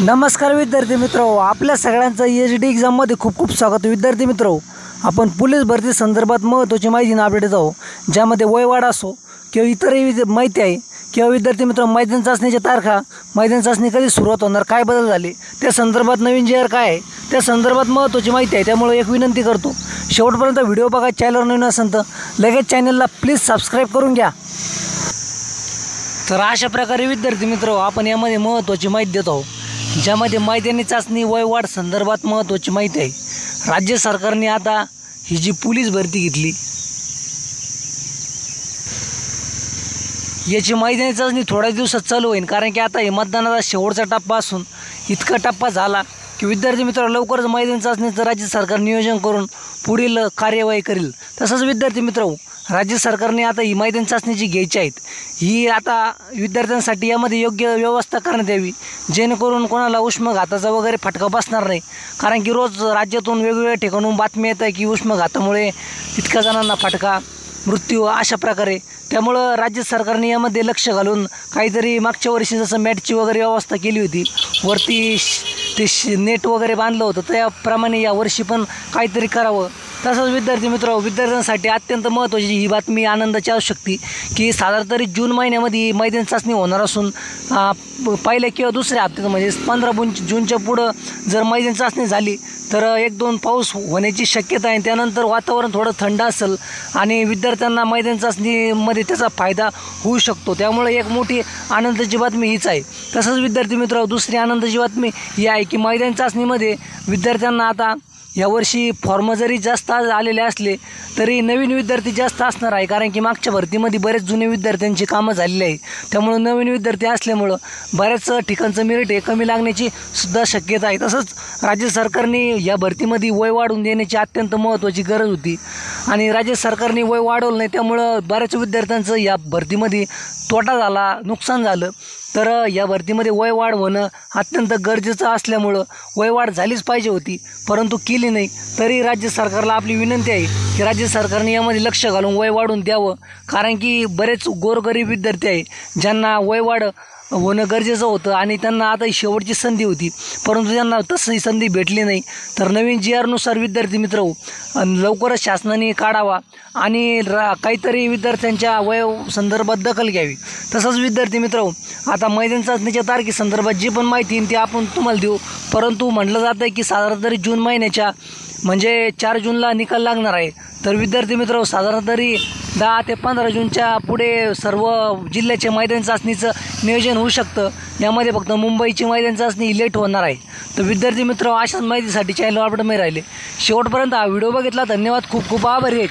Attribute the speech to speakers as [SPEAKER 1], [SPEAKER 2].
[SPEAKER 1] नमस्कार विद्यार्थी मित्रो, आपल्या सगळ्यांचं एचडी एग्जाममध्ये खूप खूप स्वागत. विद्यार्थी मित्रो, आपण पोलीस भरती संदर्भात महत्त्वाची माहिती अपडेट आहोत, ज्यामध्ये वयवाढ असो किंवा इतरही माहिती आहे किंवा विद्यार्थी मित्र मैदान चाचणीच्या तारखा, मैदान चाचणी कधी सुरुवात होणार, काय बदल झाले त्या संदर्भात, नवीन जे काय आहे त्या संदर्भात महत्त्वाची माहिती आहे. त्यामुळे एक विनंती करतो, शेवटपर्यंत व्हिडिओ बघा. चॅनलवर नवीन असेल तर लगेच चॅनलला प्लीज सबस्क्राईब करून घ्या. तर अशा प्रकारे विद्यार्थी मित्र, आपण यामध्ये महत्त्वाची माहिती देत आहोत, ज्यामध्ये मैदानी चाचणी वयवाढ संदर्भात महत्त्वाची माहिती आहे. राज्य सरकारने आता ही जी पोलीस भरती घेतली, याची मैदानी चाचणी थोड्या दिवसात चालू होईल. कारण की आता हे मतदानाचा शेवटचा टप्पा असून इतका टप्पा झाला की विद्यार्थी मित्र लवकरच मैदानी चाचणीचं राज्य सरकार नियोजन करून पुढील कार्यवाही करेल. तसंच विद्यार्थी मित्र, राज्य सरकारने आता ही मैदानी चाचणी जी घ्यायची आहेत, ही आता विद्यार्थ्यांसाठी यामध्ये योग्य व्यवस्था करण्यात यावी, जेणेकरून कोणाला उष्माघाताचा वगैरे फटका बसणार नाही. कारण की रोज राज्यातून वेगवेगळ्या ठिकाणून बातमी येत आहे की उष्माघातामुळे इतक्या जणांना फटका, मृत्यू अशा प्रकारे. त्यामुळं राज्य सरकारने यामध्ये लक्ष घालून काहीतरी मागच्या वर्षी जसं मॅटची वगैरे व्यवस्था केली होती, वरती ते नेट वगैरे बांधलं होतं, त्याप्रमाणे यावर्षी पण काहीतरी करावं. तसंच विद्यार्थी मित्र, विद्यार्थ्यांसाठी अत्यंत महत्त्वाची ही बातमी आनंदाची असू शकते की साधारण तरी जून महिन्यामध्ये मैदानी चाचणी होणार असून पहिल्या किंवा दुसऱ्या हप्त्यात म्हणजे 15 जूनच्या पुढं जर मैदानी चाचणी झाली तर 1-2 पाऊस होण्याची शक्यता आहे. त्यानंतर वातावरण थोडं थंड असेल आणि विद्यार्थ्यांना मैदानी चाचणीमध्ये त्याचा फायदा होऊ शकतो. त्यामुळे एक मोठी आनंदाची बातमी हीच आहे. तसंच विद्यार्थी मित्र, दुसरी आनंदाची बातमी ही आहे की मैदानी चाचणीमध्ये विद्यार्थ्यांना आता यावर्षी फॉर्म जरी जास्त आलेले असले तरी नवीन विद्यार्थी जास्त असणार आहे. कारण की मागच्या भरतीमध्ये बरेच जुने विद्यार्थ्यांची कामं झालेली आहे. त्यामुळं नवीन विद्यार्थी असल्यामुळं बऱ्याच ठिकाणचं मेरिट हे कमी लागण्याची सुद्धा शक्यता आहे. तसंच राज्य सरकारने या भरतीमध्ये वय वाढवून देण्याची अत्यंत महत्त्वाची गरज होती आणि राज्य सरकारने वय वाढवलं नाही. त्यामुळं बऱ्याच विद्यार्थ्यांचं या भरतीमध्ये तोटा झाला, नुकसान झालं. तर या भरतीमध्ये वय वाढ होणं अत्यंत गरजेचं असल्यामुळं वयवाढ झालीच पाहिजे होती, परंतु केली नाही. तरी राज्य सरकारला आपली विनंती आहे की राज्य सरकारने यामध्ये लक्ष घालून वय वाढून द्यावं. कारण की बरेच गोरगरीब विद्यार्थी आहे ज्यांना वयवाढ होणं गरजेचं होतं आणि त्यांना आता ही शेवटची संधी होती, परंतु त्यांना तसंही संधी भेटली नाही. तर नवीन GR नुसार विद्यार्थी मित्र लवकरच शासनाने काढावा आणि काहीतरी विद्यार्थ्यांच्या वय संदर्भात दखल घ्यावी. तसंच विद्यार्थी मित्र, आता मैदानी चाचणीच्या तारखेसंदर्भात जी पण माहिती येईल ती आपण तुम्हाला देऊ. परंतु म्हटलं जातं आहे की साधारण तरी जून महिन्याच्या म्हणजे 4 जूनला निकाल लागणार आहे. तर विद्यार्थी मित्र, साधारण तरी 10 ते 15 जूनच्या पुढे सर्व जिल्ह्याच्या मैदानी चाचणीचं नियोजन होऊ शकतं. यामध्ये फक्त मुंबईची मैदानी चाचणी लेट होणार आहे. तर विद्यार्थी मित्र, अशाच माहितीसाठी चॅनल अपडेट राहिले. शेवटपर्यंत हा व्हिडिओ बघितला, धन्यवाद, खूप खूप आभारी आहे.